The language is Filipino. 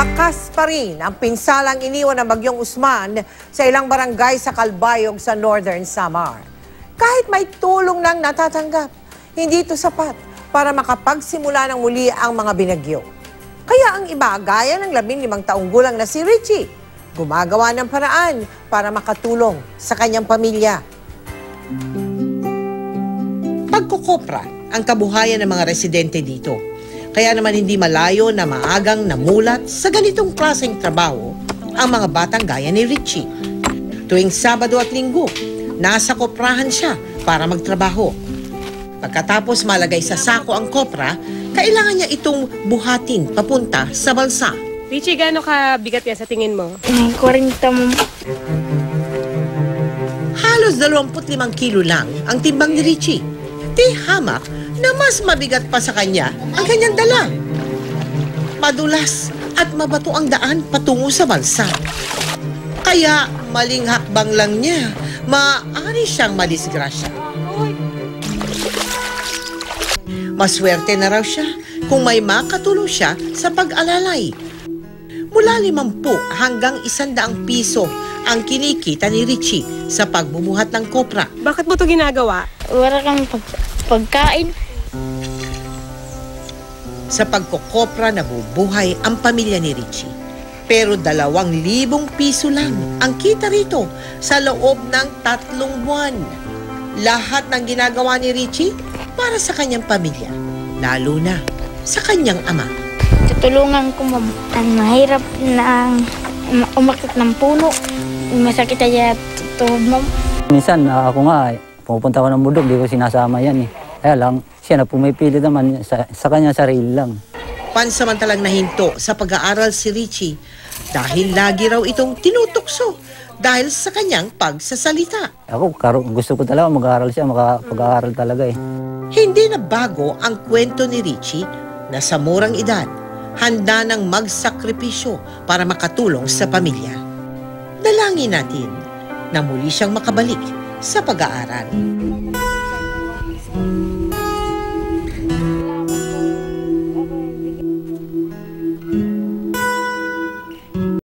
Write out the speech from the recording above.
Lakas pa rin ang pinsalang iniwan ng Bagyong Usman sa ilang barangay sa Calbayog sa Northern Samar. Kahit may tulong nang natatanggap, hindi ito sapat para makapagsimula ng muli ang mga binagyo. Kaya ang iba, gaya ng 15 taong gulang na si Richie, gumagawa ng paraan para makatulong sa kanyang pamilya. Pagkukopra ang kabuhayan ng mga residente dito. Kaya naman hindi malayo na maagang namulat sa ganitong klaseng trabaho ang mga batang gaya ni Richie. Tuwing Sabado at Linggo, nasa koprahan siya para magtrabaho. Pagkatapos malagay sa sako ang kopra, kailangan niya itong buhatin papunta sa balsa. Richie, gaano ka bigat yan sa tingin mo? 40 mo. Halos 25 kilo lang ang timbang ni Richie. Di hamak na mas mabigat pa sa kanya ang kanyang dala. Madulas at mabato ang daan patungo sa balsa. Kaya maling hakbang lang niya, maaari siyang madisgrasya. Maswerte na raw siya kung may makatulong siya sa pag-alalay. Mula 50 hanggang 100 piso ang kinikita ni Richie sa pagbubuhat ng kopra. Bakit mo ito ginagawa? Wala kang pagkain. Sa pagkokopra nabubuhay ang pamilya ni Richie. Pero 2,000 piso lang ang kita rito sa loob ng 3 buwan. Lahat ng ginagawa ni Richie para sa kanyang pamilya, lalo na sa kanyang ama. Tutulungan ko, ma'am. Ang mahirap na umakit ng puno. Masakit ay tuhod, ma'am. Minsan ako nga, pupunta ko ng bundok, di ko sinasama yan eh. Kaya lang, siya na pumipilit naman sa kanya sarili lang. Pansamantalang nahinto sa pag-aaral si Richie dahil lagi raw itong tinutukso dahil sa kanyang pagsasalita. Ako, gusto ko talaga mag-aaral siya, makapag-aaral talaga eh. Hindi na bago ang kwento ni Richie na sa murang edad, handa nang magsakripisyo para makatulong sa pamilya. Dalangin natin na muli siyang makabalik sa pag-aaral.